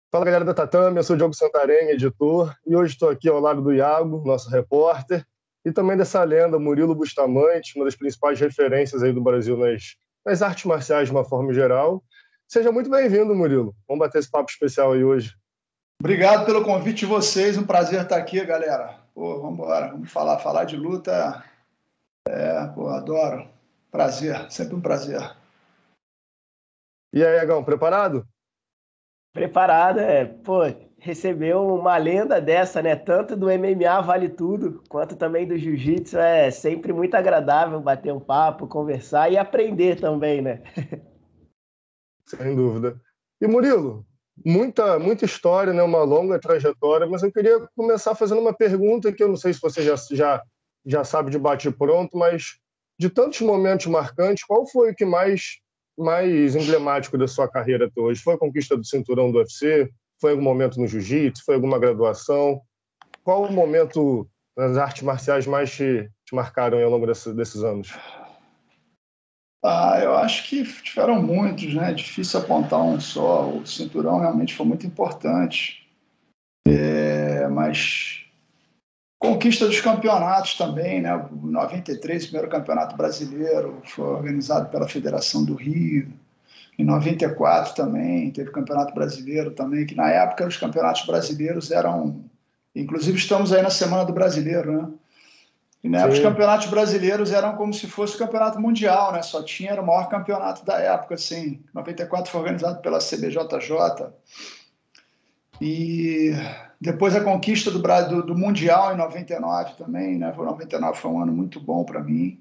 Fala, galera da Tatame, eu sou o Diogo Santarém, editor, e hoje estou aqui ao lado do Iago, nosso repórter, e também dessa lenda, Murilo Bustamante, uma das principais referências aí do Brasil nas artes marciais de uma forma geral. Seja muito bem-vindo, Murilo. Vamos bater esse papo especial aí hoje. Obrigado pelo convite de vocês, um prazer estar aqui, galera. Vamos embora, vamos falar de luta. Adoro. Prazer, sempre um prazer. E aí, Iagão, preparado? Preparado, recebeu uma lenda dessa, né? Tanto do MMA vale tudo, quanto também do jiu-jitsu. É sempre muito agradável bater um papo, conversar e aprender também, né? Sem dúvida. E Murilo, muita história, né? Uma longa trajetória, mas eu queria começar fazendo uma pergunta que eu não sei se você já sabe de bate-pronto, mas de tantos momentos marcantes, qual foi o que mais emblemático da sua carreira até hoje? Foi a conquista do cinturão do UFC? Foi algum momento no jiu-jitsu? Foi alguma graduação? Qual o momento nas artes marciais mais te marcaram ao longo desses anos? Eu acho que tiveram muitos, né? Difícil apontar um só. O cinturão realmente foi muito importante. Mas conquista dos campeonatos também, né? Em 93, o primeiro campeonato brasileiro foi organizado pela Federação do Rio. Em 94 também teve campeonato brasileiro também, que na época os campeonatos brasileiros eram... Inclusive estamos aí na Semana do Brasileiro, né? E na época os campeonatos brasileiros eram como se fosse o campeonato mundial, né? Era o maior campeonato da época, assim. 94 foi organizado pela CBJJ. E depois a conquista do Mundial em 99 também, né? 99 foi um ano muito bom para mim.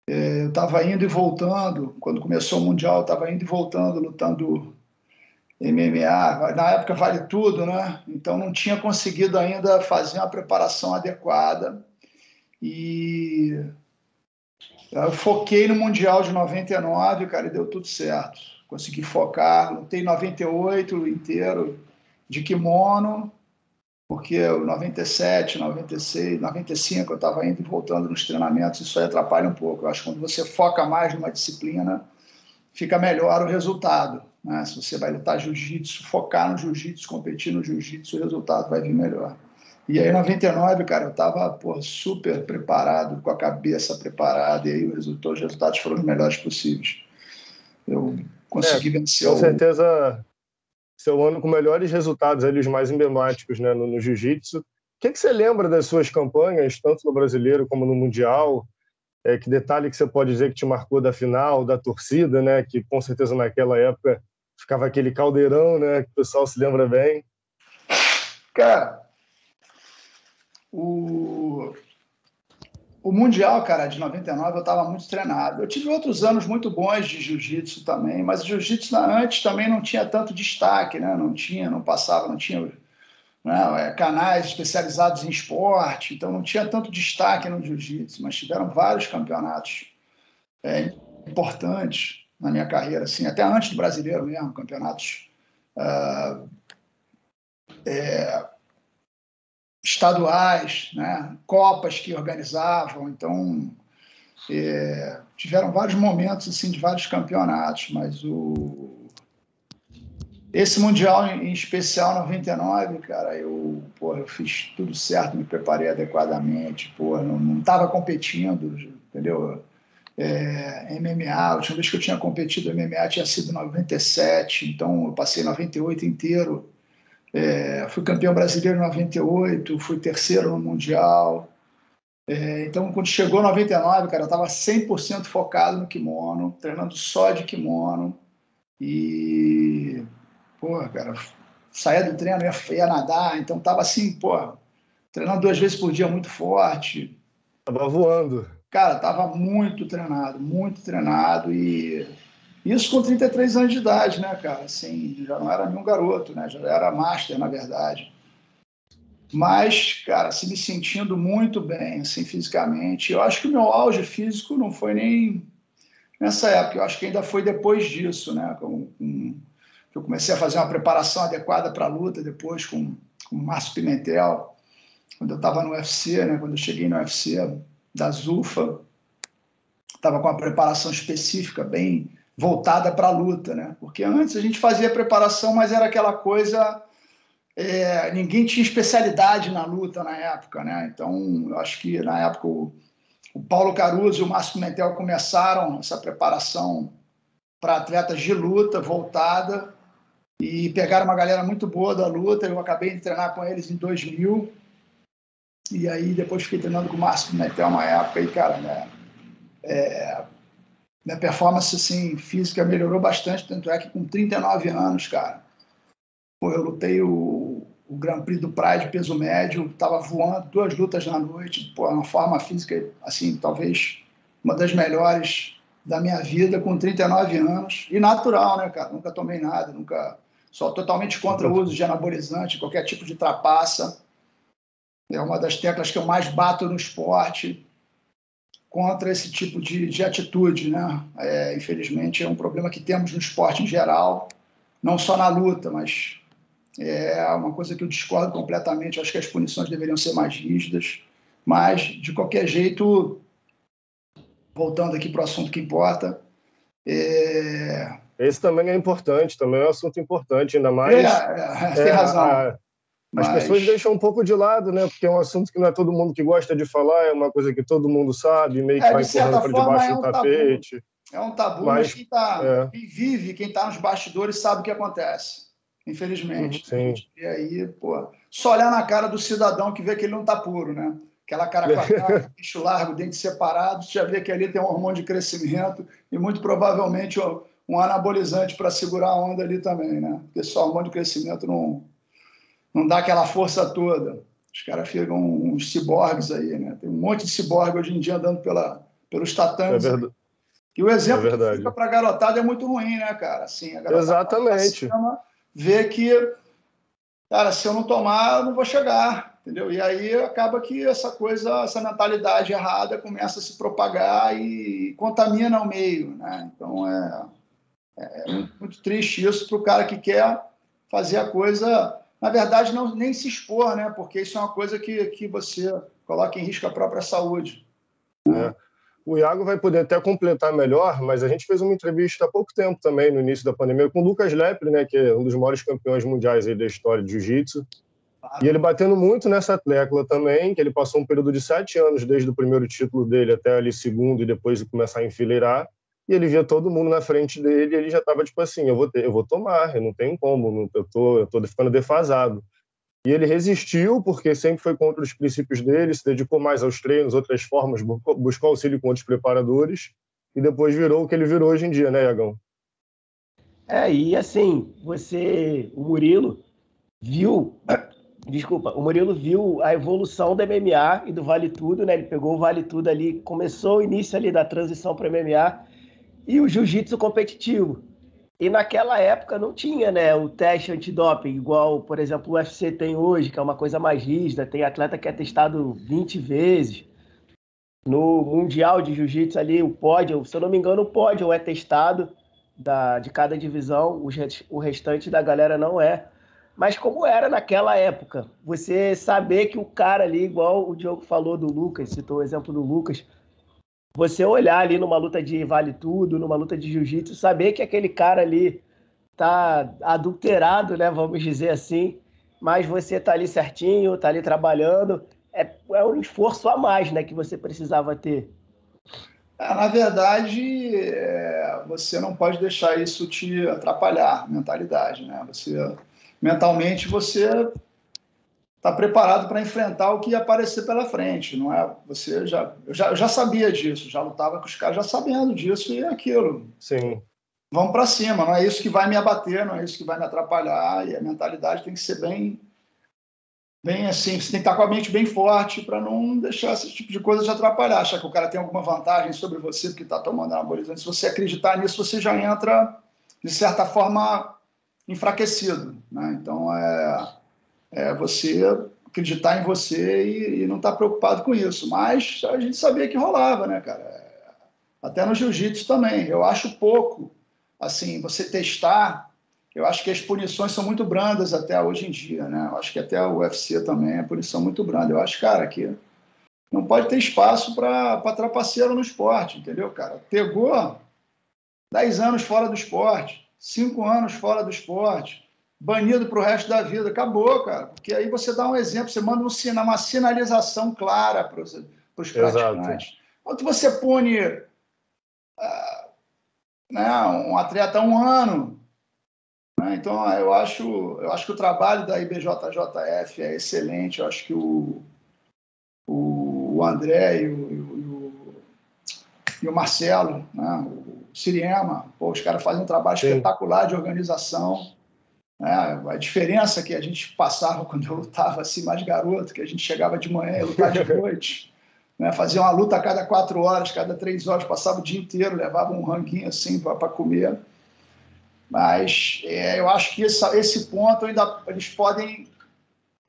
Eu estava indo e voltando, quando começou o Mundial, eu estava indo e voltando, lutando MMA. Na época vale tudo, né? Então não tinha conseguido ainda fazer uma preparação adequada. E eu foquei no Mundial de 99, cara, e deu tudo certo. Consegui focar, lutei 98 inteiro de kimono, porque o 97, 96, 95 eu estava indo e voltando nos treinamentos, isso aí atrapalha um pouco. Eu acho que quando você foca mais numa disciplina, fica melhor o resultado, né? Se você vai lutar jiu-jitsu, focar no jiu-jitsu, competir no jiu-jitsu, o resultado vai vir melhor. E aí, em 99, cara, eu estava super preparado, com a cabeça preparada, e aí os resultados foram os melhores possíveis. Eu consegui vencer com certeza, seu ano com melhores resultados, ali, os mais emblemáticos, né, no jiu-jitsu. O que você lembra das suas campanhas, tanto no brasileiro como no mundial? Que detalhe que você pode dizer que te marcou da final, da torcida, né, que com certeza naquela época ficava aquele caldeirão, né, que o pessoal se lembra bem? Cara, o Mundial, cara, de 99, eu estava muito treinado. Eu tive outros anos muito bons de jiu-jitsu também, mas o jiu-jitsu antes também não tinha tanto destaque, né? Não tinha canais especializados em esporte, então não tinha tanto destaque no jiu-jitsu, mas tiveram vários campeonatos importantes na minha carreira, assim, até antes do brasileiro mesmo, campeonatos estaduais, né? Copas que organizavam, então tiveram vários momentos assim, de vários campeonatos, mas esse Mundial em especial, 99, cara, eu fiz tudo certo, me preparei adequadamente, não estava competindo, entendeu? MMA, a última vez que eu tinha competido MMA tinha sido em 97, então eu passei 98 inteiro. Fui campeão brasileiro em 98, fui terceiro no Mundial. Então, quando chegou 99, cara, eu estava 100% focado no kimono, treinando só de kimono. E, cara, saía do treino, ia nadar, então estava assim, treinando 2 vezes por dia muito forte. Tava voando. Cara, estava muito treinado e isso com 33 anos de idade, né, cara? Assim, já não era nenhum garoto, né? Já era master, na verdade. Mas, cara, assim, me sentindo muito bem, assim, fisicamente. Eu acho que o meu auge físico não foi nem nessa época, eu acho que ainda foi depois disso, né? Que eu comecei a fazer uma preparação adequada para a luta, depois com o Márcio Pimentel, quando eu estava no UFC, né? Quando eu cheguei no UFC da Zufa, estava com uma preparação específica, bem voltada para a luta, né? Porque antes a gente fazia preparação, mas era aquela coisa ninguém tinha especialidade na luta na época, né? Então, eu acho que na época o Paulo Caruso e o Márcio Pimentel começaram essa preparação para atletas de luta voltada e pegaram uma galera muito boa da luta. Eu acabei de treinar com eles em 2000 e aí depois fiquei treinando com o Márcio Pimentel uma época e, cara, né, minha performance assim, física melhorou bastante, tanto é que com 39 anos, cara, eu lutei o Grand Prix do Pride peso médio, estava voando 2 lutas na noite, uma forma física, assim, talvez uma das melhores da minha vida, com 39 anos, e natural, né, cara? Nunca tomei nada, sou totalmente contra o uso de anabolizante, qualquer tipo de trapaça. É uma das teclas que eu mais bato no esporte, contra esse tipo de atitude, né? Infelizmente, é um problema que temos no esporte em geral, não só na luta, mas é uma coisa que eu discordo completamente. Eu acho que as punições deveriam ser mais rígidas, mas, de qualquer jeito, voltando aqui para o assunto que importa... Esse também é importante, também é um assunto importante, ainda mais... tem razão. As pessoas deixam um pouco de lado, né? Porque é um assunto que não é todo mundo que gosta de falar, é uma coisa que todo mundo sabe, meio que vai empurrando para debaixo do tapete. É um tabu, mas quem vive, quem está nos bastidores sabe o que acontece. Infelizmente. Sim. A gente vê aí, só olhar na cara do cidadão que vê que ele não está puro, né? Aquela cara quadrada, bicho largo, dente separado, você já vê que ali tem um hormônio de crescimento e muito provavelmente um anabolizante para segurar a onda ali também, né? Porque só hormônio de crescimento não dá aquela força toda. Os caras ficam uns ciborgues aí, né? Tem um monte de ciborgue hoje em dia andando pelos tatames. E o exemplo que fica para a garotada é muito ruim, né, cara? Assim, a garotada exatamente. Vê que, cara, se eu não tomar, eu não vou chegar, entendeu? E aí acaba que essa mentalidade errada começa a se propagar e contamina o meio, né? Então é muito triste isso para o cara que quer fazer a coisa... Na verdade, nem se expor, né? Porque isso é uma coisa que você coloca em risco a própria saúde. O Iago vai poder até completar melhor, mas a gente fez uma entrevista há pouco tempo também, no início da pandemia, com o Lucas Lepre, né? Que é um dos maiores campeões mundiais aí da história de jiu-jitsu. E ele batendo muito nessa tecla também, que ele passou um período de 7 anos, desde o primeiro título dele até ali segundo, e depois de começar a enfileirar. E ele via todo mundo na frente dele e ele já estava tipo assim, eu vou tomar, eu não tenho como, eu tô ficando defasado. E ele resistiu, porque sempre foi contra os princípios dele, se dedicou mais aos treinos, outras formas, buscou auxílio com outros preparadores, e depois virou o que ele virou hoje em dia, né, Iagão? E assim, o Murilo viu a evolução do MMA e do Vale Tudo, né? Ele pegou o Vale Tudo ali, começou o início ali da transição para o MMA, e o jiu-jitsu competitivo. E naquela época não tinha, né, o teste antidoping, igual, por exemplo, o UFC tem hoje, que é uma coisa mais rígida, tem atleta que é testado 20 vezes. No Mundial de Jiu-Jitsu ali, o pódio, se eu não me engano, o pódio é testado de cada divisão, o restante da galera não é. Mas como era naquela época, você saber que o cara ali, igual o Diogo falou do Lucas, citou o exemplo do Lucas, você olhar ali numa luta de vale tudo, numa luta de jiu-jitsu, saber que aquele cara ali tá adulterado, né, vamos dizer assim, mas você tá ali certinho, tá ali trabalhando, é um esforço a mais, né, que você precisava ter. Na verdade, você não pode deixar isso te atrapalhar, mentalidade, né? Mentalmente, você está preparado para enfrentar o que ia aparecer pela frente, não é? Eu já sabia disso, já lutava com os caras já sabendo disso e é aquilo. Sim. Vamos para cima, não é isso que vai me abater, não é isso que vai me atrapalhar, e a mentalidade tem que ser bem assim, você tem que estar com a mente bem forte para não deixar esse tipo de coisa te atrapalhar, achar que o cara tem alguma vantagem sobre você porque está tomando anabolizante. Se você acreditar nisso, você já entra, de certa forma, enfraquecido, né? Então, você acreditar em você e não estar preocupado com isso. Mas a gente sabia que rolava, né, cara? Até no jiu-jitsu também. Eu acho pouco, assim, você testar. Eu acho que as punições são muito brandas até hoje em dia, né? Eu acho que até o UFC também é punição muito branda. Eu acho, cara, que não pode ter espaço para trapaceiro no esporte, entendeu, cara? Pegou 10 anos fora do esporte, 5 anos fora do esporte, banido para o resto da vida. Acabou, cara. Porque aí você dá um exemplo, você manda uma sinalização clara para os praticantes. Quando você pune um atleta há 1 ano, né? Então eu acho que o trabalho da IBJJF é excelente. Eu acho que o André e o Marcelo, né? O Siriema, os caras fazem um trabalho espetacular de organização. A diferença que a gente passava quando eu lutava assim, mais garoto, que a gente chegava de manhã e lutava de noite, né? Fazia uma luta a cada 4 horas, cada 3 horas, passava o dia inteiro, levava um ranguinho assim para comer. Mas eu acho que esse ponto eles podem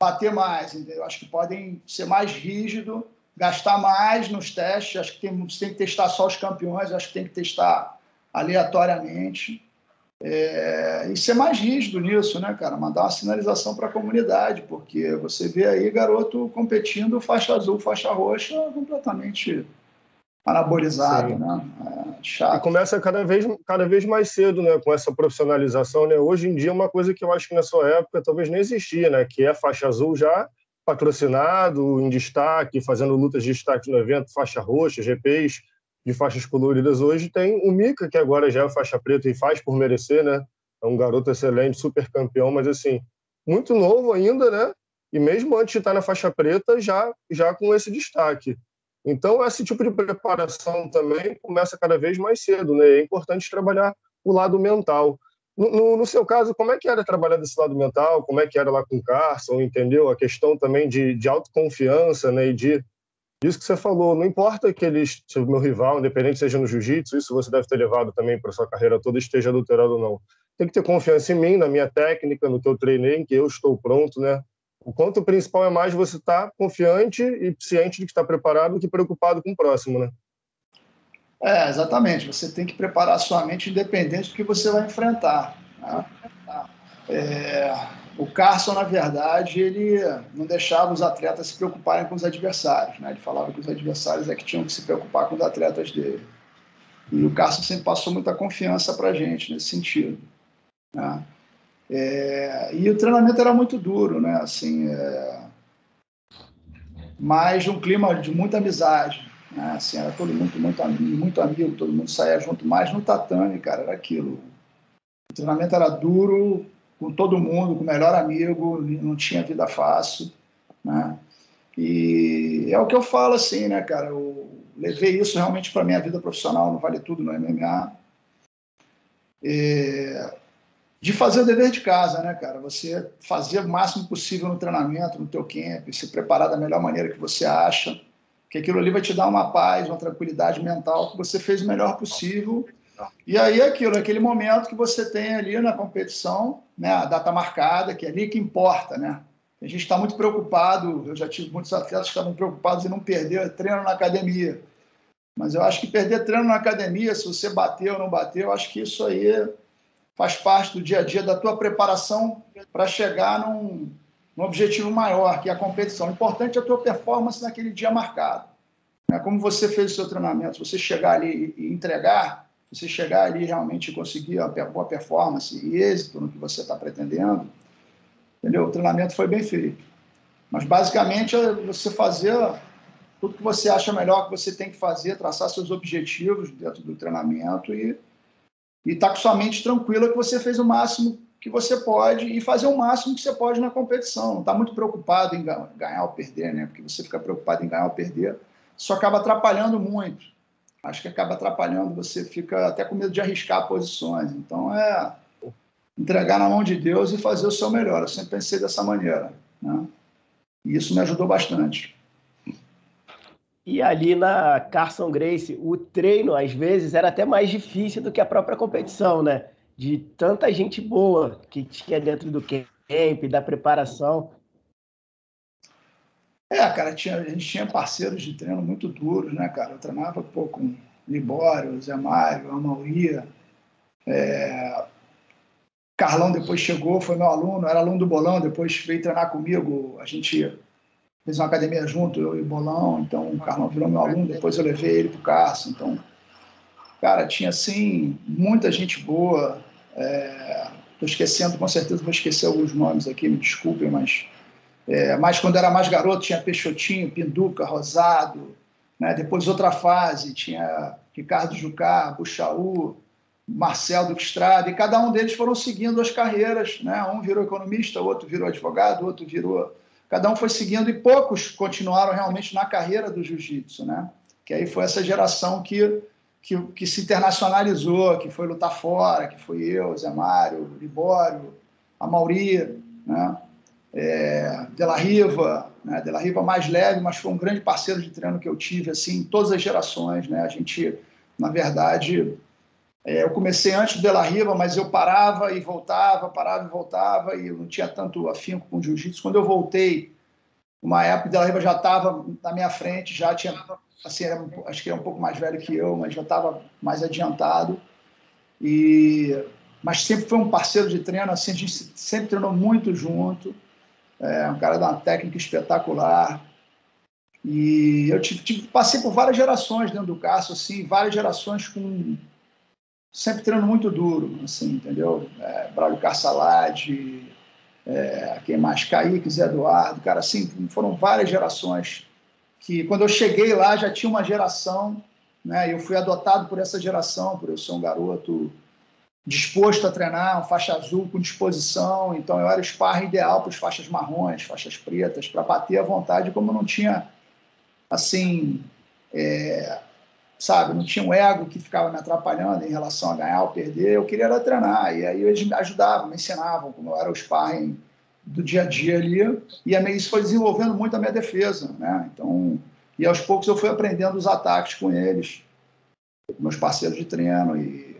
bater mais, entendeu? Eu acho que podem ser mais rígidos, gastar mais nos testes. Acho que você tem que testar só os campeões, acho que tem que testar aleatoriamente. E ser mais rígido nisso, né, cara? Mandar uma sinalização para a comunidade, porque você vê aí garoto competindo faixa azul, faixa roxa, completamente anabolizado, né? Chato. E começa cada vez mais cedo, né, com essa profissionalização, né? Hoje em dia, uma coisa que eu acho que na sua época talvez nem existia, né, que é faixa azul já patrocinado, em destaque, fazendo lutas de destaque no evento, faixa roxa, GPs de faixas coloridas. Hoje tem o Mika, que agora já é faixa preta e faz por merecer, né? É um garoto excelente, super campeão, mas assim, muito novo ainda, né? E mesmo antes de estar na faixa preta, já com esse destaque. Então, esse tipo de preparação também começa cada vez mais cedo, né? É importante trabalhar o lado mental. No seu caso, como é que era trabalhar desse lado mental? Como é que era lá com o Carson, entendeu? A questão também de autoconfiança, né? E disso que você falou, não importa que se o meu rival, independente seja no jiu-jitsu, isso você deve ter levado também para sua carreira toda, esteja adulterado ou não. Tem que ter confiança em mim, na minha técnica, no que eu treinei, em que eu estou pronto, né? O ponto principal é mais você estar confiante e ciente de que está preparado do que preocupado com o próximo, né? Exatamente. Você tem que preparar a sua mente independente do que você vai enfrentar, né? O Carson, na verdade, ele não deixava os atletas se preocuparem com os adversários, né? Ele falava que os adversários é que tinham que se preocupar com os atletas dele. E o Carson sempre passou muita confiança para a gente nesse sentido, né? E o treinamento era muito duro, né? Assim, mas um clima de muita amizade, né? Assim, era todo mundo muito amigo, todo mundo saía junto, mas no tatame, cara, era aquilo. O treinamento era duro, com todo mundo, com o melhor amigo, não tinha vida fácil, né? E é o que eu falo assim, né, cara? Eu levei isso realmente para minha vida profissional, no Vale Tudo, no MMA. De fazer o dever de casa, né, cara? Você fazer o máximo possível no treinamento, no teu camp, se preparar da melhor maneira que você acha, que aquilo ali vai te dar uma paz, uma tranquilidade mental, que você fez o melhor possível. E aí aquele momento que você tem ali na competição, né, a data marcada, que é ali que importa, né? A gente está muito preocupado, eu já tive muitos atletas que estavam preocupados em não perder treino na academia. Mas eu acho que perder treino na academia, se você bateu ou não bateu, eu acho que isso aí faz parte do dia a dia da tua preparação para chegar num objetivo maior, que é a competição. O importante é a tua performance naquele dia marcado. Como você fez o seu treinamento, se você chegar ali e entregar, se você chegar ali realmente e conseguir uma boa performance e êxito no que você está pretendendo, entendeu? O treinamento foi bem feito. Mas, basicamente, é você fazer tudo que você acha melhor que você tem que fazer, traçar seus objetivos dentro do treinamento e estar com sua mente tranquila que você fez o máximo que você pode e fazer o máximo que você pode na competição. Não está muito preocupado em ganhar ou perder, né? Porque você fica preocupado em ganhar ou perder, isso acaba atrapalhando muito. Acho que acaba atrapalhando, você fica até com medo de arriscar posições. Então, entregar na mão de Deus e fazer o seu melhor. Eu sempre pensei dessa maneira, né? E isso me ajudou bastante. E ali na Carson Gracie, o treino, às vezes, era até mais difícil do que a própria competição, né? De tanta gente boa que tinha dentro do camp, da preparação. Cara, a gente tinha parceiros de treino muito duros, né, cara? Eu treinava com Libório, Zé Mário, Amauria. Carlão depois chegou, foi meu aluno, era aluno do Bolão, depois veio treinar comigo. A gente fez uma academia junto, eu e o Bolão. Então, o Carlão virou meu aluno, depois eu levei ele pro Carson. Então, cara, tinha, assim, muita gente boa. Estou esquecendo, com certeza vou esquecer alguns nomes aqui, me desculpem, mas quando era mais garoto tinha Peixotinho, Pinduca, Rosado, né? Depois outra fase, tinha Ricardo Jucá, Buchaú, Marcel Duque Estrada, e cada um deles foram seguindo as carreiras, né? Um virou economista, outro virou advogado, outro virou... Cada um foi seguindo e poucos continuaram realmente na carreira do jiu-jitsu, né? Que aí foi essa geração que se internacionalizou, que foi lutar fora, que foi eu, Zé Mário, Libório, Amauri, né? De La Riva, né? De La Riva mais leve, mas foi um grande parceiro de treino que eu tive, assim, em todas as gerações, né? A gente, na verdade, eu comecei antes do De La Riva, mas eu parava e voltava, e eu não tinha tanto afinco com o jiu-jitsu. Quando eu voltei, uma época, o De La Riva já estava na minha frente, já tinha, assim, acho que era um pouco mais velho que eu, mas já estava mais adiantado. Mas sempre foi um parceiro de treino, assim, a gente sempre treinou muito junto. Um cara de uma técnica espetacular. E eu passei por várias gerações dentro do Cássio, assim, várias gerações sempre treinando muito duro, assim, entendeu? Braulio Carsalade, quem mais? Kaique, Zé Eduardo, cara, assim, foram várias gerações que, quando eu cheguei lá, já tinha uma geração, né? Eu fui adotado por essa geração, por eu ser um garoto disposto a treinar, um faixa azul com disposição, então eu era o sparring ideal para os faixas marrons, faixas pretas, para bater à vontade, como eu não tinha, assim, sabe, não tinha um ego que ficava me atrapalhando em relação a ganhar ou perder, eu queria era treinar, e aí eles me ajudavam, me ensinavam como eu era o sparring do dia a dia ali, e isso foi desenvolvendo muito a minha defesa, né? Então, e aos poucos eu fui aprendendo os ataques com eles, com meus parceiros de treino, e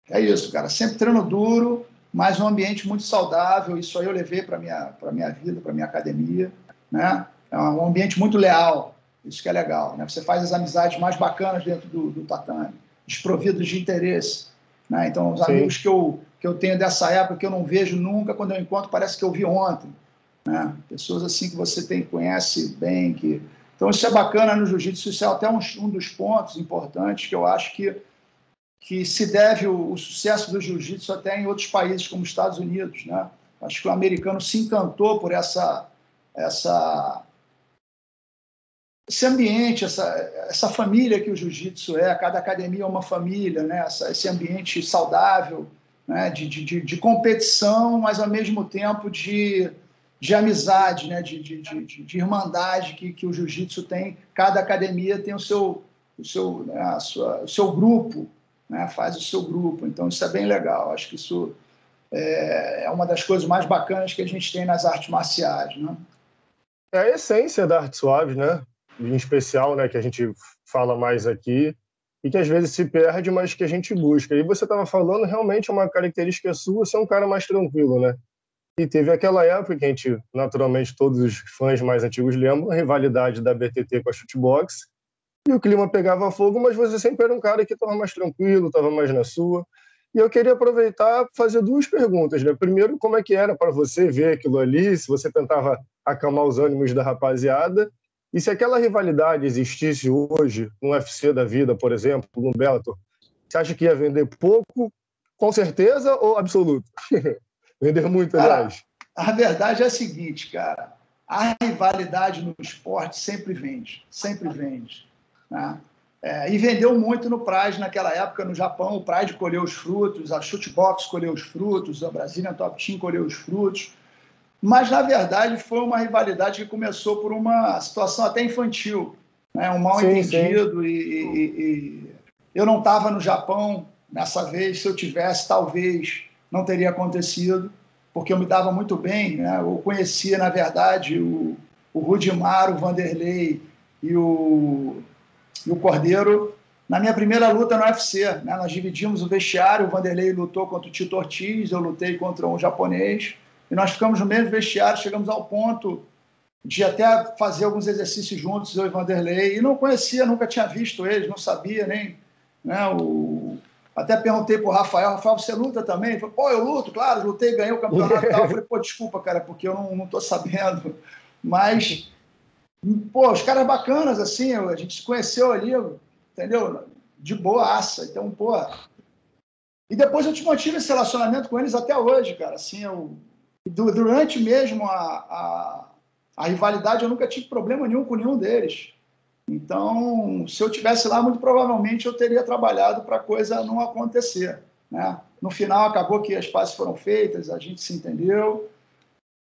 é isso, cara, sempre treino duro, mas um ambiente muito saudável, isso aí eu levei para minha vida, para minha academia, né? É um ambiente muito leal, isso que é legal, né? Você faz as amizades mais bacanas dentro do tatame, desprovidos de interesse, né? Então, os amigos que eu tenho dessa época, que eu não vejo nunca, quando eu encontro, parece que eu vi ontem, né? Pessoas assim que você conhece bem, então isso é bacana no jiu-jitsu, isso é até um dos pontos importantes que eu acho que se deve o sucesso do jiu-jitsu até em outros países como os Estados Unidos, né? Acho que o americano se encantou por esse ambiente, essa família que o jiu-jitsu é, cada academia é uma família, né? Esse ambiente saudável, né? De competição, mas ao mesmo tempo de amizade, né? De irmandade que o jiu-jitsu tem. Cada academia tem o seu grupo, né? Faz o seu grupo, então isso é bem legal. Acho que isso é uma das coisas mais bacanas que a gente tem nas artes marciais, né? É a essência da arte suave, né? Em especial, né, que a gente fala mais aqui e que às vezes se perde, mas que a gente busca. E você estava falando, realmente uma característica sua ser um cara mais tranquilo, né? E teve aquela época que a gente, naturalmente, todos os fãs mais antigos lembram, a rivalidade da BTT com a Shootbox, e o clima pegava fogo, mas você sempre era um cara que estava mais tranquilo, estava mais na sua. E eu queria aproveitar e fazer duas perguntas, né? Primeiro, como é que era para você ver aquilo ali, se você tentava acalmar os ânimos da rapaziada, e se aquela rivalidade existisse hoje, no UFC da vida, por exemplo, no Bellator, você acha que ia vender pouco, com certeza, ou absoluto? Vender muito, Cara, aliás. a verdade é a seguinte, cara, a rivalidade no esporte sempre vende, né? E vendeu muito no Pride naquela época no Japão. O Pride colheu os frutos, a Shootbox colheu os frutos, a Brazilian Top Team colheu os frutos. Mas, na verdade, foi uma rivalidade que começou por uma situação até infantil, né? Um mal-entendido. E eu não estava no Japão nessa vez. Se eu tivesse, talvez não teria acontecido, porque eu me dava muito bem, né? Eu conhecia, na verdade, o Rudimar, o Vanderlei e o Cordeiro na minha primeira luta no UFC, né? Nós dividimos o vestiário, o Vanderlei lutou contra o Tito Ortiz, eu lutei contra um japonês, e nós ficamos no mesmo vestiário, chegamos ao ponto de até fazer alguns exercícios juntos, eu e Vanderlei, e não conhecia, nunca tinha visto eles, não sabia nem, né? Até perguntei pro Rafael, você luta também? Ele falou, pô, eu luto, claro, lutei, ganhei o campeonato e tal. Eu falei, pô, desculpa, cara, porque eu não tô sabendo, mas... Pô, os caras bacanas, assim, a gente se conheceu ali, entendeu? De boaça. Então, pô, E depois eu mantive esse relacionamento com eles até hoje, cara. Assim, durante mesmo a rivalidade, eu nunca tive problema nenhum com nenhum deles. Então, se eu tivesse lá, muito provavelmente eu teria trabalhado para a coisa não acontecer, né? No final, acabou que as pazes foram feitas, a gente se entendeu,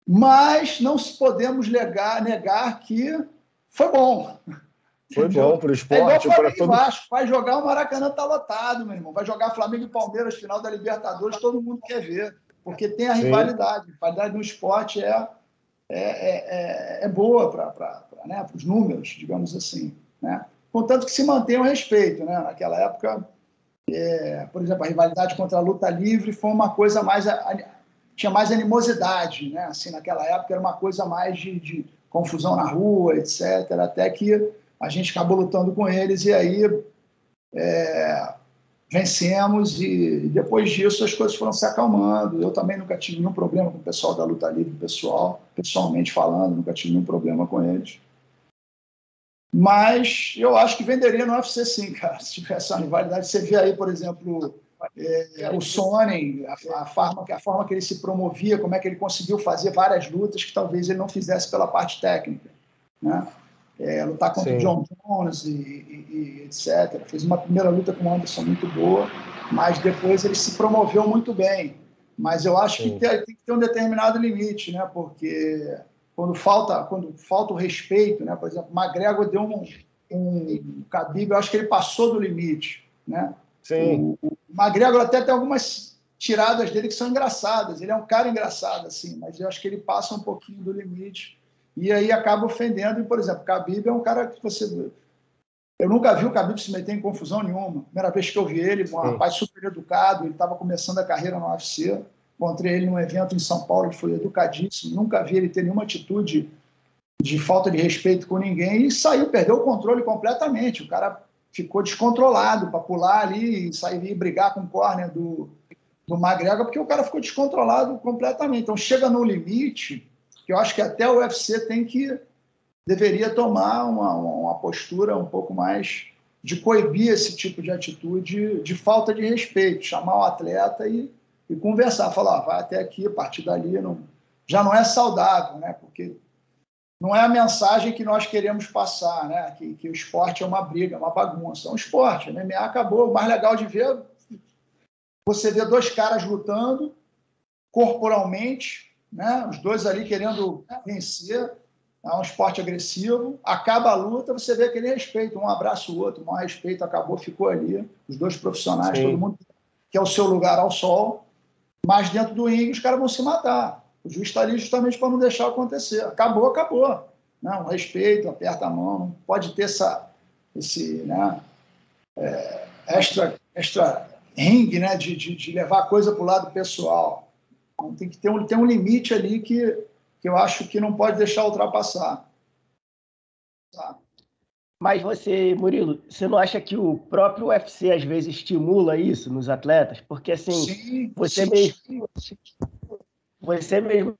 mas não podemos negar que foi bom. Foi bom para o É igual esporte, para Flamengo e todo. Vasco. Vai jogar, o Maracanã tá lotado, meu irmão. Vai jogar Flamengo e Palmeiras, final da Libertadores, todo mundo quer ver, porque tem a rivalidade. A rivalidade no esporte é boa para né, os números, digamos assim, né? Contanto que se mantenha o respeito, né? Naquela época, por exemplo, a rivalidade contra a luta livre foi uma coisa mais... tinha mais animosidade, né? Assim, naquela época era uma coisa mais de confusão na rua, etc. Até que a gente acabou lutando com eles e aí vencemos e depois disso as coisas foram se acalmando. Eu também nunca tive nenhum problema com o pessoal da luta livre, pessoalmente falando, nunca tive nenhum problema com eles. Mas eu acho que venderia no UFC sim, cara, se tivesse uma rivalidade. Você vê aí, por exemplo, o Sonnen, a forma que ele se promovia, como é que ele conseguiu fazer várias lutas que talvez ele não fizesse pela parte técnica, né? Lutar contra o John Jones e etc. Fez uma primeira luta com o Anderson muito boa, mas depois ele se promoveu muito bem. Mas eu acho que tem que ter um determinado limite, né? Porque quando falta o respeito, né? Por exemplo, o McGregor deu um Khabib, eu acho que ele passou do limite, né? Sim. O McGregor até tem algumas tiradas dele que são engraçadas. Ele é um cara engraçado, assim, mas eu acho que ele passa um pouquinho do limite e aí acaba ofendendo. E, por exemplo, o Khabib é um cara que eu nunca vi o Khabib se meter em confusão nenhuma. Primeira vez que eu vi ele, um rapaz super educado, ele estava começando a carreira no UFC. Encontrei ele num evento em São Paulo, ele foi educadíssimo. Nunca vi ele ter nenhuma atitude de falta de respeito com ninguém e saiu, perdeu o controle completamente. O cara ficou descontrolado para pular ali e sair e brigar com o corner do McGregor, porque o cara ficou descontrolado completamente. Então chega no limite que eu acho que até o UFC deveria tomar uma postura um pouco mais de coibir esse tipo de atitude de falta de respeito, chamar o atleta e conversar, falar, vai até aqui, a partir dali já não é saudável, né? Porque não é a mensagem que nós queremos passar, né? Que o esporte é uma briga, uma bagunça. É um esporte, né? MMA acabou. O mais legal de ver, você vê dois caras lutando corporalmente, né? Os dois ali querendo vencer. É um esporte agressivo. Acaba a luta, você vê aquele respeito. Um abraça o outro, um respeito, acabou, ficou ali. Os dois profissionais, todo mundo quer o seu lugar ao sol. Mas dentro do ringue, os caras vão se matar. O juiz está ali justamente para não deixar acontecer. Acabou, acabou. Não, respeito, aperta a mão, não pode ter esse né, extra ringue, né, de levar a coisa para o lado pessoal. Então, tem que ter um limite ali que eu acho que não pode deixar ultrapassar. Tá? Mas você, Murilo, você não acha que o próprio UFC às vezes estimula isso nos atletas? Porque assim, você mesmo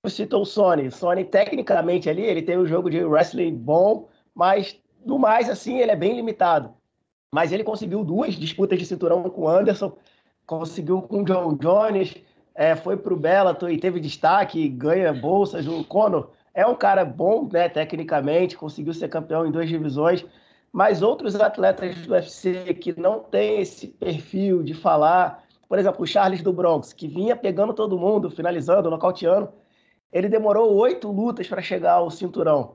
citou o Sonnen. O Sonnen, tecnicamente ali, ele tem um jogo de wrestling bom, mas do mais, assim, ele é bem limitado. Mas ele conseguiu 2 disputas de cinturão com o Anderson, conseguiu com o John Jones, foi para o Bellator e teve destaque, ganha bolsas. O Conor é um cara bom, né, tecnicamente, conseguiu ser campeão em 2 divisões, mas outros atletas do UFC que não têm esse perfil de falar, por exemplo, o Charles do Bronx, que vinha pegando todo mundo, finalizando, nocauteando, ele demorou 8 lutas para chegar ao cinturão.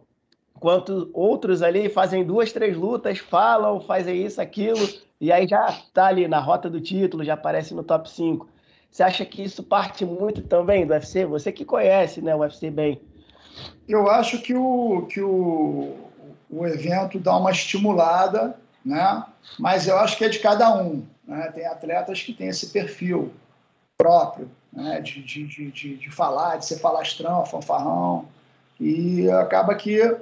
Enquanto outros ali fazem 2, 3 lutas, falam, fazem isso, aquilo, e aí já está ali na rota do título, já aparece no top 5. Você acha que isso parte muito também do UFC? Você que conhece, né, o UFC bem. Eu acho que o evento dá uma estimulada, né? Mas eu acho que é de cada um. Né? Tem atletas que têm esse perfil próprio, né? de falar, de ser falastrão, fanfarrão, e acaba que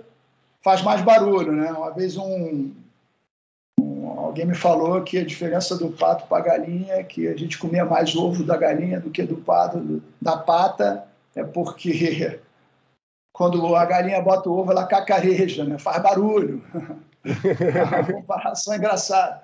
faz mais barulho. Né? Uma vez alguém me falou que a diferença do pato para a galinha é que a gente comia mais ovo da galinha do que do pato, da pata, é porque quando a galinha bota o ovo, ela cacareja, né? Faz barulho. Uma comparação engraçada.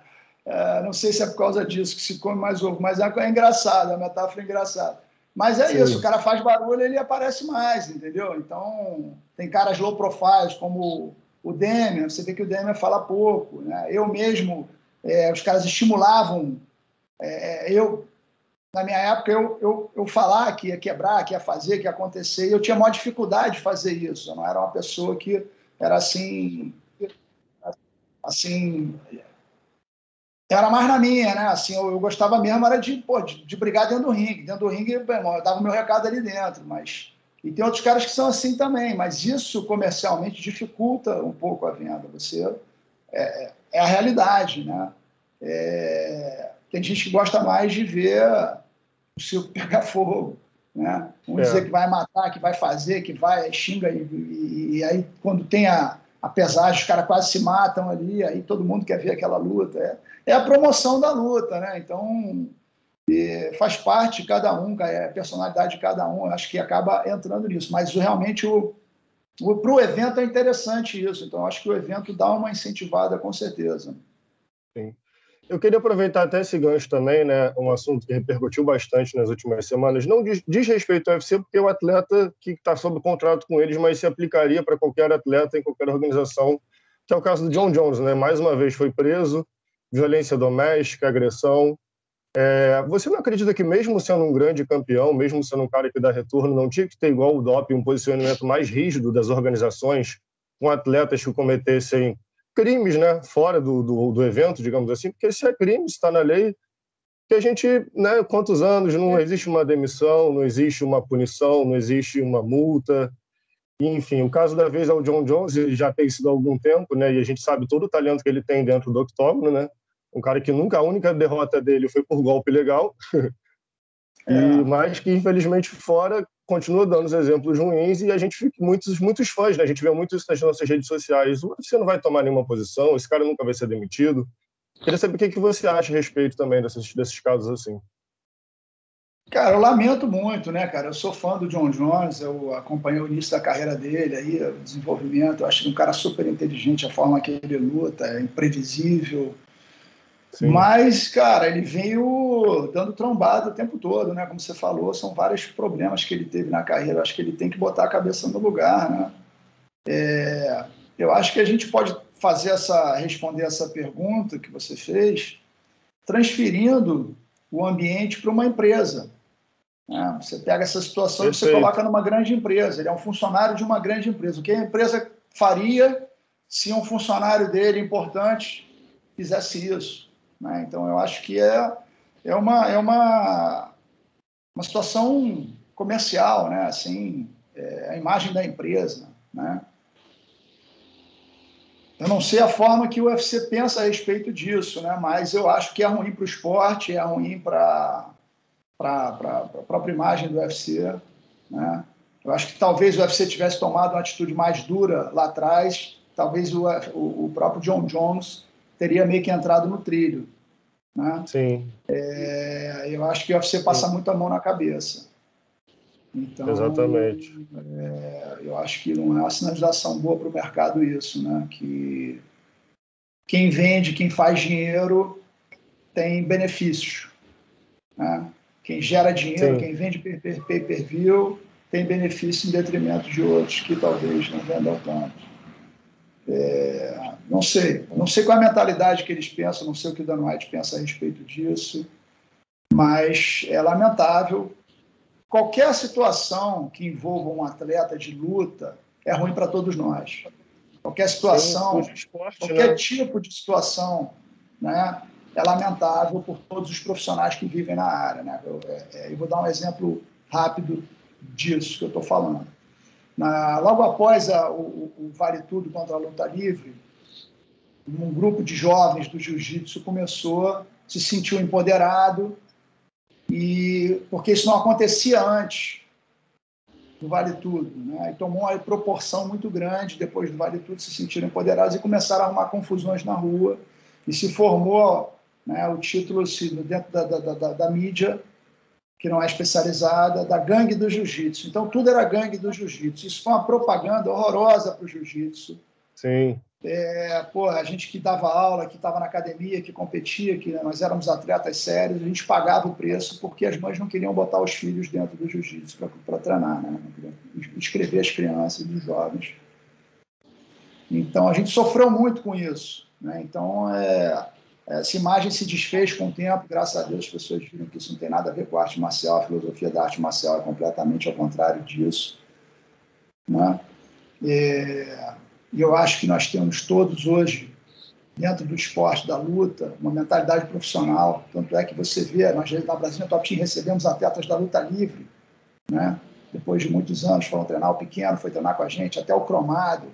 Não sei se é por causa disso que se come mais ovo, mas é engraçado, a metáfora é engraçada. Mas é isso, o cara faz barulho, ele aparece mais, entendeu? Então, tem caras low profiles, como o Demian, você vê que o Demian fala pouco, né? Eu mesmo, os caras estimulavam, na minha época, eu falar que ia quebrar, que ia fazer, que ia acontecer, e eu tinha maior dificuldade de fazer isso. Eu não era uma pessoa que era assim, era mais na minha, né? Assim, eu gostava mesmo era de brigar dentro do ringue. Dentro do ringue, bem, eu dava o meu recado ali dentro, mas... E tem outros caras que são assim também, mas isso comercialmente dificulta um pouco a venda. É a realidade, né? Tem gente que gosta mais de ver o circo pegar fogo, né? Vamos dizer que vai matar, que vai fazer, que vai, xinga, e aí quando tem a pesagem, os caras quase se matam ali, aí todo mundo quer ver aquela luta. É a promoção da luta, né? Então, faz parte de cada um, é a personalidade de cada um, eu acho que acaba entrando nisso, mas realmente para o evento é interessante isso, então acho que o evento dá uma incentivada com certeza. Sim. Eu queria aproveitar até esse gancho também, né? Um assunto que repercutiu bastante nas últimas semanas. Não diz respeito ao UFC, porque é o atleta que está sob contrato com eles, mas se aplicaria para qualquer atleta em qualquer organização, que é o caso do Jon Jones, né? Mais uma vez foi preso, violência doméstica, agressão. Você não acredita que mesmo sendo um grande campeão, mesmo sendo um cara que dá retorno, não tinha que ter igual o doping, um posicionamento mais rígido das organizações com atletas que cometessem crimes, né, fora do evento, digamos assim, porque se é crime, está na lei, que a gente, né, quantos anos não existe uma demissão, não existe uma punição, não existe uma multa, enfim, o caso da vez é o Jon Jones, ele já tem sido há algum tempo, né, e a gente sabe todo o talento que ele tem dentro do octógono, né, um cara que nunca, a única derrota dele foi por golpe legal, mas que infelizmente fora continua dando os exemplos ruins e a gente fica muitos fãs, né? A gente vê muito isso nas nossas redes sociais. Você não vai tomar nenhuma posição, esse cara nunca vai ser demitido. Queria saber o que você acha a respeito também desses casos assim. Cara, eu lamento muito, né, cara? Eu sou fã do Jon Jones, eu acompanhei o início da carreira dele, aí, o desenvolvimento. Eu acho ele um cara super inteligente, a forma que ele luta, é imprevisível. Sim. Mas, cara, ele veio dando trombada o tempo todo, né? Como você falou, são vários problemas que ele teve na carreira. Eu acho que ele tem que botar a cabeça no lugar, né? Eu acho que a gente pode responder essa pergunta que você fez transferindo o ambiente para uma empresa. Né? Você pega essa situação e você coloca numa grande empresa. Ele é um funcionário de uma grande empresa. O que a empresa faria se um funcionário dele importante fizesse isso? Né? Então, eu acho que é uma situação comercial, né? Assim, a imagem da empresa. Né? Eu não sei a forma que o UFC pensa a respeito disso, né? Mas eu acho que é ruim para o esporte, é ruim para a própria imagem do UFC. Né? Eu acho que talvez o UFC tivesse tomado uma atitude mais dura lá atrás, talvez o próprio Jon Jones teria meio que entrado no trilho. Né? Sim. Eu acho que o UFC passa muito a mão na cabeça. Então, exatamente. Eu acho que não é uma sinalização boa para o mercado isso, né? Que quem vende, quem faz dinheiro tem benefícios. Né? Quem gera dinheiro, quem vende pay-per-view tem benefício em detrimento de outros que talvez não vendam tanto. Não sei qual é a mentalidade que eles pensam, não sei o que o Dan White pensa a respeito disso, mas é lamentável. Qualquer situação que envolva um atleta de luta é ruim para todos nós. Qualquer situação, qualquer tipo de situação, né, é lamentável por todos os profissionais que vivem na área. Né? Eu vou dar um exemplo rápido disso que eu estou falando. Logo após o Vale Tudo contra a luta livre, um grupo de jovens do jiu-jitsu começou a se sentir empoderado, porque isso não acontecia antes do Vale Tudo. Né? E tomou uma proporção muito grande depois do Vale Tudo, se sentiram empoderados e começaram a arrumar confusões na rua. E se formou, né, o título dentro da mídia, que não é especializada, da gangue do jiu-jitsu. Então, tudo era gangue do jiu-jitsu. Isso foi uma propaganda horrorosa para o jiu-jitsu. Sim. A gente que dava aula, que estava na academia, que competia, que nós éramos atletas sérios, a gente pagava o preço porque as mães não queriam botar os filhos dentro do jiu-jitsu para treinar, né? Não queriam inscrever as crianças e os jovens. Então, a gente sofreu muito com isso, né? Então, essa imagem se desfez com o tempo, graças a Deus as pessoas viram que isso não tem nada a ver com a arte marcial, a filosofia da arte marcial é completamente ao contrário disso, né? E eu acho que nós temos todos hoje, dentro do esporte, da luta, uma mentalidade profissional. Tanto é que você vê, nós na Brasília Top Team recebemos atletas da luta livre, né? Depois de muitos anos foram treinar, o Pequeno foi treinar com a gente, até o Cromado,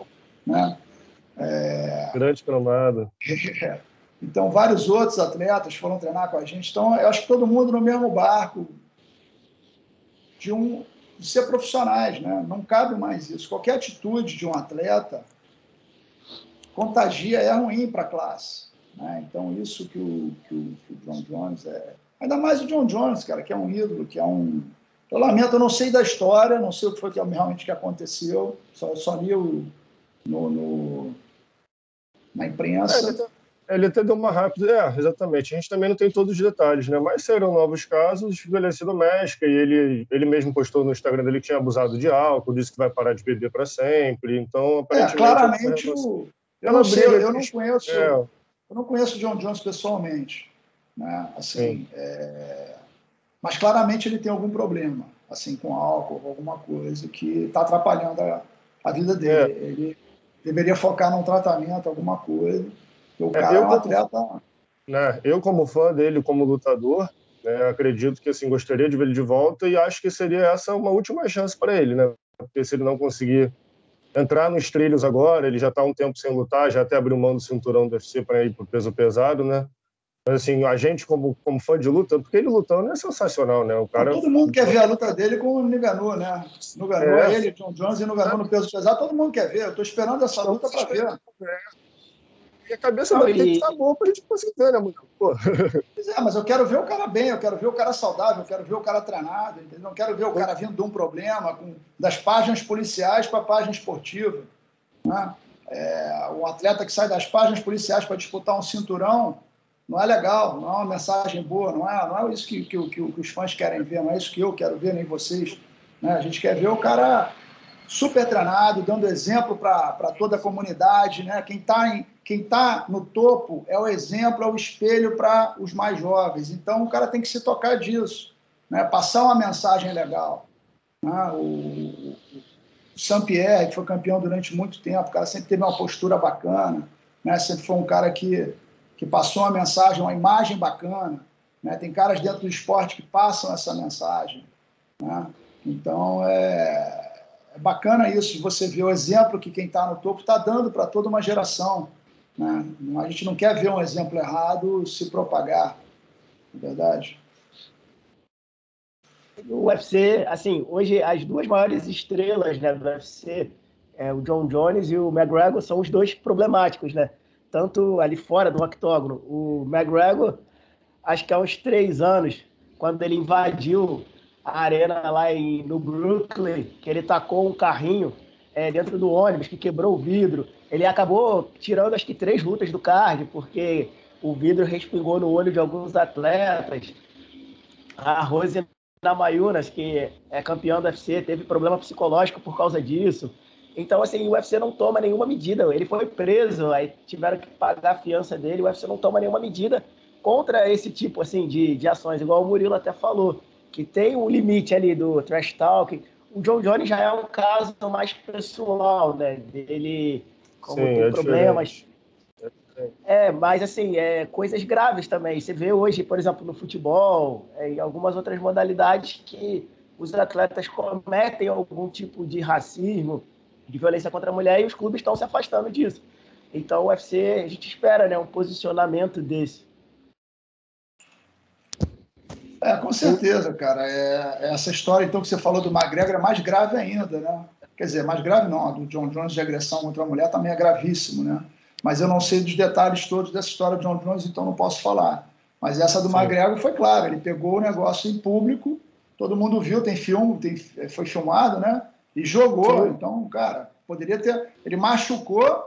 né? Grande Cromado. Então, vários outros atletas foram treinar com a gente. Então, eu acho que todo mundo no mesmo barco de ser profissionais, né? Não cabe mais isso. Qualquer atitude de um atleta contagia, é ruim para a classe, né? Então, isso que o John Jones ainda mais o John Jones, cara, que é um ídolo, que é um... Eu lamento, eu não sei da história, não sei o que foi realmente que aconteceu, só li na imprensa. Ele até deu uma rápida... exatamente. A gente também não tem todos os detalhes, né? Mas saíram novos casos, violência doméstica, e ele mesmo postou no Instagram dele que tinha abusado de álcool, disse que vai parar de beber para sempre. Então, aparentemente... claramente, eu não conheço o John Jones pessoalmente, né? Assim, mas claramente ele tem algum problema, assim, com álcool, alguma coisa que está atrapalhando a vida dele. Ele deveria focar num tratamento, alguma coisa. O cara é um atleta... Eu, como fã dele, como lutador, né, acredito que assim, gostaria de ver ele de volta e acho que seria essa uma última chance para ele, né? Porque se ele não conseguir entrar nos trilhos agora, ele já está há um tempo sem lutar, já até abriu mão do cinturão do UFC para ir para o peso pesado, né? Mas assim, a gente como fã de luta, porque ele lutando é sensacional, né? O cara... Todo mundo quer ver a luta dele com o Ngannou, né? Ngannou, ele, John Jones e Ngannou no peso pesado, todo mundo quer ver. Eu estou esperando essa luta para ver. E a cabeça dele tem que estar boa para a gente conseguir ver, né, mano? Pô. Mas eu quero ver o cara bem, eu quero ver o cara saudável, eu quero ver o cara treinado, entendeu? Não quero ver o cara vindo de um problema, das páginas policiais para a página esportiva, né? O atleta que sai das páginas policiais para disputar um cinturão não é legal, não é uma mensagem boa, não é isso que os fãs querem ver, não é isso que eu quero ver, nem vocês, né? A gente quer ver o cara super treinado, dando exemplo para toda a comunidade, né? Quem tá no topo é o exemplo, é o espelho para os mais jovens. Então, o cara tem que se tocar disso, né? Passar uma mensagem legal, né? O Saint-Pierre, que foi campeão durante muito tempo, o cara sempre teve uma postura bacana, né? Sempre foi um cara que passou uma mensagem, uma imagem bacana, né? Tem caras dentro do esporte que passam essa mensagem, né? Então, é bacana isso, você ver o exemplo que quem está no topo está dando para toda uma geração, né? A gente não quer ver um exemplo errado se propagar, na verdade. O UFC, assim, hoje as duas maiores estrelas, né, do UFC, o John Jones e o McGregor, são os dois problemáticos, né? Tanto ali fora do octógono. O McGregor, acho que há uns 3 anos, quando ele invadiu a arena lá no Brooklyn, que ele tacou um carrinho dentro do ônibus, que quebrou o vidro. Ele acabou tirando, acho que 3 lutas do card, porque o vidro respingou no olho de alguns atletas. A Rose Namajunas, que é campeã do UFC, teve problema psicológico por causa disso. Então, assim, o UFC não toma nenhuma medida. Ele foi preso, aí tiveram que pagar a fiança dele. O UFC não toma nenhuma medida contra esse tipo, assim, de ações, igual o Murilo até falou, que tem um limite ali do trash talking. O John Jones já é um caso mais pessoal, né? Ele, como tem problemas... mas assim, coisas graves também. Você vê hoje, por exemplo, no futebol, em algumas outras modalidades que os atletas cometem algum tipo de racismo, de violência contra a mulher, e os clubes estão se afastando disso. Então o UFC, a gente espera, né, um posicionamento desse. Com certeza, cara. Essa história, então, que você falou do McGregor é mais grave ainda, né? Quer dizer, mais grave não, a do John Jones de agressão contra a mulher também é gravíssimo, né? Mas eu não sei dos detalhes todos dessa história do John Jones, então não posso falar. Mas essa do McGregor foi clara, ele pegou o negócio em público, todo mundo viu, tem filme, foi filmado, né? E jogou. Sim. Então, cara, poderia ter... Ele machucou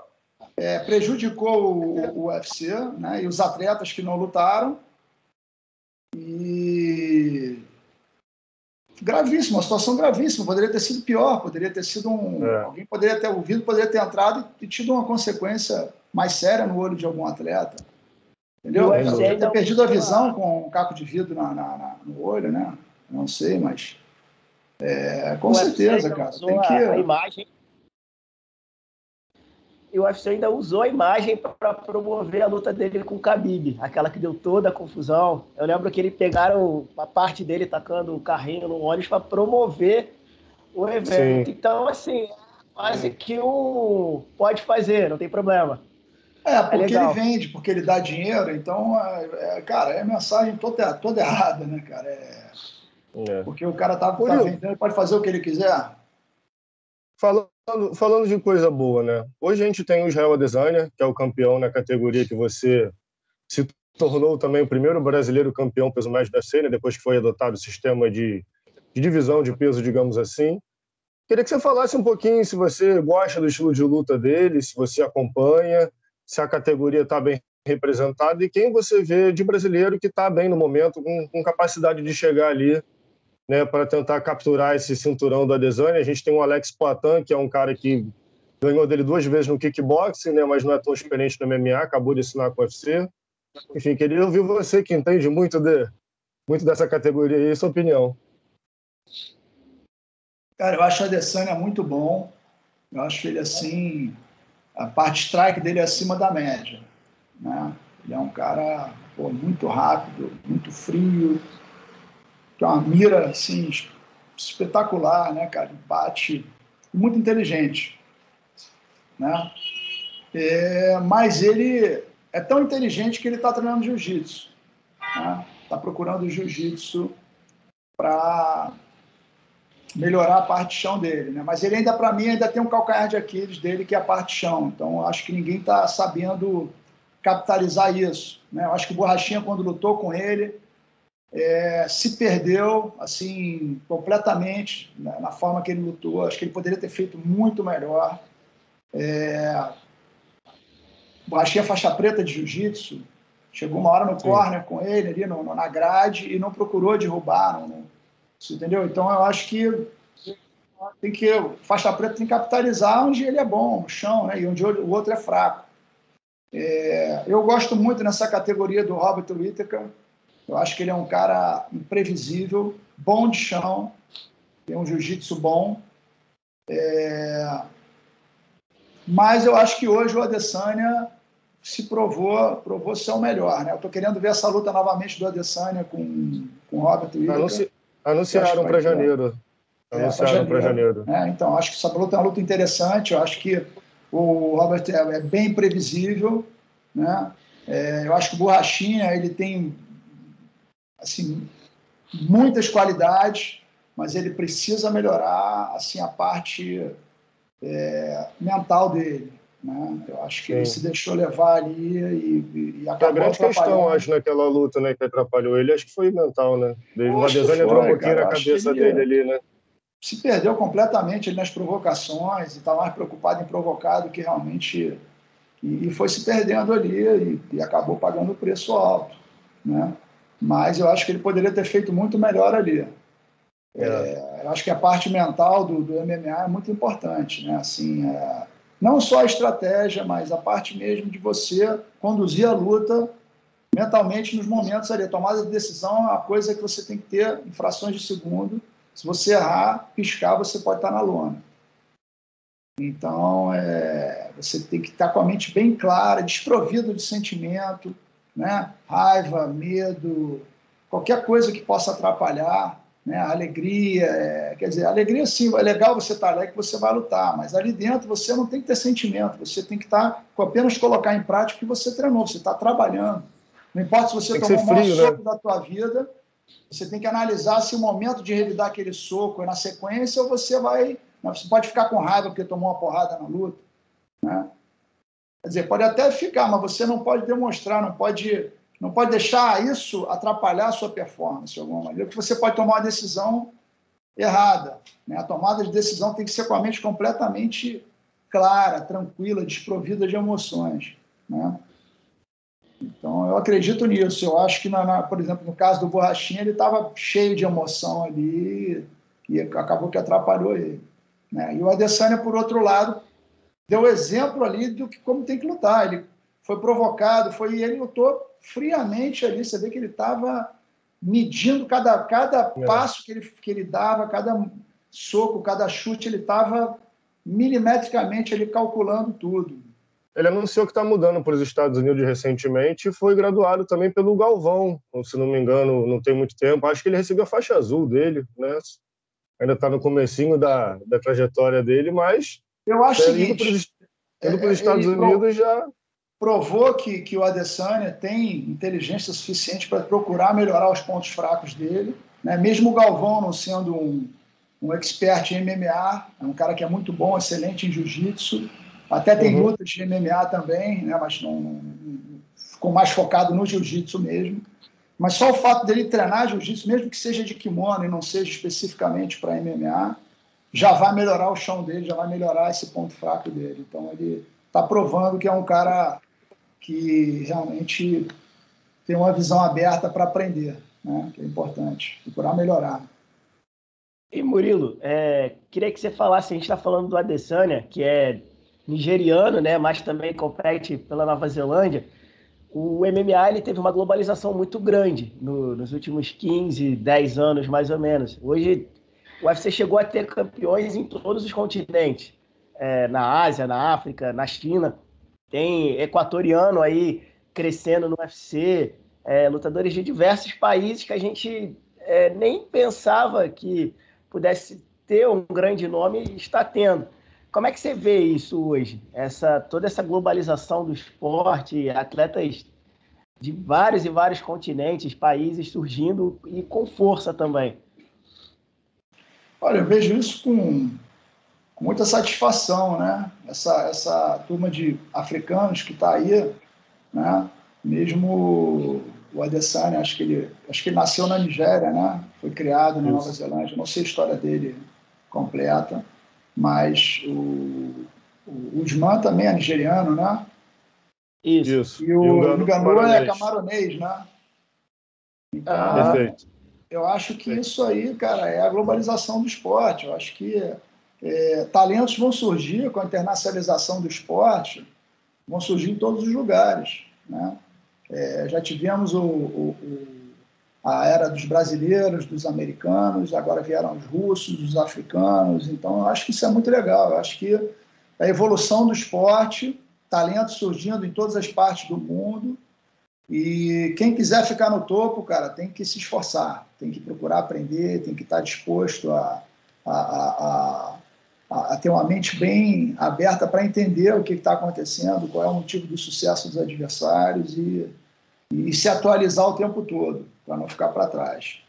prejudicou o UFC, né, e os atletas que não lutaram. E gravíssima, uma situação gravíssima, poderia ter sido pior, poderia ter sido alguém poderia ter ouvido, poderia ter entrado e tido uma consequência mais séria no olho de algum atleta. Entendeu? Poderia ter perdido a visão com um caco de vidro no olho, né? Não sei, mas com certeza, cara. Tem que... a imagem. E o UFC ainda usou a imagem para promover a luta dele com o Khabib, aquela que deu toda a confusão. Eu lembro que eles pegaram a parte dele tacando o carrinho no ônibus para promover o evento. Sim. Então, assim, quase que pode fazer, não tem problema. Porque ele vende, porque ele dá dinheiro, então, cara, é a mensagem toda errada, né, cara? Porque o cara tá vendendo, ele pode fazer o que ele quiser. Falando de coisa boa, né? Hoje a gente tem o Israel Adesanya, que é o campeão na categoria que você se tornou também o primeiro brasileiro campeão peso médio da UFC, né? Depois que foi adotado o sistema de divisão de peso, digamos assim. Queria que você falasse um pouquinho se você gosta do estilo de luta dele, se você acompanha, se a categoria está bem representada e quem você vê de brasileiro que está bem no momento, com capacidade de chegar ali, né, para tentar capturar esse cinturão do Adesanya. A gente tem o Alex Poatan, que é um cara que ganhou dele 2 vezes no kickboxing, né, mas não é tão experiente no MMA, acabou de assinar com o UFC. Enfim, queria ouvir você, que entende muito dessa categoria aí, sua opinião. Cara, eu acho o Adesanya muito bom. Eu acho ele, assim, a parte strike dele é acima da média, né? Ele é um cara muito rápido, muito frio, tem uma mira, assim, espetacular, né, cara? Ele bate, muito inteligente, né? Mas ele é tão inteligente que ele está treinando jiu-jitsu, né? Está procurando jiu-jitsu para melhorar a parte de chão dele, né? Mas ele ainda, para mim, ainda tem um calcanhar de Aquiles dele, que é a parte de chão. Então, eu acho que ninguém está sabendo capitalizar isso, né? Eu acho que o Borrachinha, quando lutou com ele, se perdeu, assim, completamente, né, na forma que ele lutou. Acho que ele poderia ter feito muito melhor. Borrachinha faixa preta de jiu-jitsu, chegou uma hora no corner com ele, ali na grade, e não procurou derrubar, entendeu? Então, eu acho que faixa preta tem que capitalizar onde ele é bom, no chão, né? E onde o outro é fraco. Eu gosto muito nessa categoria do Robert Whittaker. Eu acho que ele é um cara imprevisível, bom de chão, tem um jiu-jitsu bom. Mas eu acho que hoje o Adesanya se provou ser o melhor, né? Eu estou querendo ver essa luta novamente do Adesanya com o Robert Whittaker. Anunciaram para janeiro. Anunciaram para janeiro. Então, acho que essa luta é uma luta interessante. Eu acho que o Robert é bem previsível, né? Eu acho que o Borrachinha, ele tem, assim, muitas qualidades, mas ele precisa melhorar, assim, a parte mental dele, né? Eu acho que ele se deixou levar ali e acabou. A grande questão, acho, naquela luta, né, que atrapalhou ele, acho que foi mental, né? O Adesanya entrou um pouquinho na cabeça dele ali, né? Se perdeu completamente nas provocações e está mais preocupado em provocar do que realmente... E foi se perdendo ali e acabou pagando o preço alto, né? Mas eu acho que ele poderia ter feito muito melhor ali. Eu acho que a parte mental do MMA é muito importante, né? Assim, não só a estratégia, mas a parte mesmo de você conduzir a luta mentalmente nos momentos ali. A tomada de decisão é uma coisa que você tem que ter em frações de segundo. Se você errar, piscar, você pode estar na lona. Então, você tem que estar com a mente bem clara, desprovido de sentimento, né? Raiva, medo, qualquer coisa que possa atrapalhar, né? Alegria, quer dizer, alegria sim, é legal você estar alegre que você vai lutar, mas ali dentro você não tem que ter sentimento, você tem que estar apenas colocar em prática o que você treinou, você está trabalhando. Não importa se você tomou o maior soco da tua vida, você tem que analisar se o momento de revidar aquele soco é na sequência ou você vai... Você pode ficar com raiva porque tomou uma porrada na luta, né? Quer dizer, pode até ficar, mas você não pode demonstrar, não pode deixar isso atrapalhar a sua performance de alguma maneira, porque você pode tomar uma decisão errada, né? A tomada de decisão tem que ser com a mente completamente clara, tranquila, desprovida de emoções, né? Então, eu acredito nisso. Eu acho que, por exemplo, no caso do Borrachinha, ele estava cheio de emoção ali e acabou que atrapalhou ele, né? E o Adesanya, por outro lado, deu exemplo ali do que como tem que lutar. Ele foi provocado, e ele lutou friamente ali. Você vê que ele estava medindo cada passo que ele dava, cada soco, cada chute, ele estava milimetricamente ali calculando tudo. Ele anunciou que está mudando para os Estados Unidos recentemente e foi graduado também pelo Galvão, se não me engano, não tem muito tempo. Acho que ele recebeu a faixa azul dele, né? Ainda está no comecinho da trajetória dele, mas eu acho indo para os Estados Unidos já provou que o Adesanya tem inteligência suficiente para procurar melhorar os pontos fracos dele, né? Mesmo o Galvão não sendo um expert em MMA, é um cara que é muito bom, excelente em jiu-jitsu, até tem lutas de MMA também, né? Mas não ficou mais focado no jiu-jitsu mesmo. Mas só o fato dele treinar jiu-jitsu, mesmo que seja de kimono e não seja especificamente para MMA, já vai melhorar o chão dele, já vai melhorar esse ponto fraco dele. Então ele está provando que é um cara que realmente tem uma visão aberta para aprender, né? Que é importante, procurar melhorar. E Murilo, queria que você falasse, a gente está falando do Adesanya, que é nigeriano, né, mas também compete pela Nova Zelândia. O MMA ele teve uma globalização muito grande nos últimos 15, 10 anos, mais ou menos. Hoje, o UFC chegou a ter campeões em todos os continentes, na Ásia, na África, na China. Tem equatoriano aí crescendo no UFC, lutadores de diversos países que a gente nem pensava que pudesse ter um grande nome e está tendo. Como é que você vê isso hoje? Toda essa globalização do esporte, atletas de vários e vários continentes, países surgindo e com força também. Olha, eu vejo isso com muita satisfação, né? Essa turma de africanos que está aí, né? Mesmo o Adesanya, acho que ele nasceu na Nigéria, né? Foi criado na Nova Zelândia, não sei a história dele completa, mas o Usman também é nigeriano, né? Isso. E o Ngannou é camaronês, né? Então, perfeito. Eu acho que isso aí, cara, é a globalização do esporte. Eu acho que talentos vão surgir com a internacionalização do esporte, vão surgir em todos os lugares, né? Já tivemos a era dos brasileiros, dos americanos, agora vieram os russos, os africanos. Então, eu acho que isso é muito legal. Eu acho que a evolução do esporte, talentos surgindo em todas as partes do mundo, e quem quiser ficar no topo, cara, tem que se esforçar, tem que procurar aprender, tem que estar disposto a ter uma mente bem aberta para entender o que está acontecendo, qual é o motivo do sucesso dos adversários e se atualizar o tempo todo, para não ficar para trás.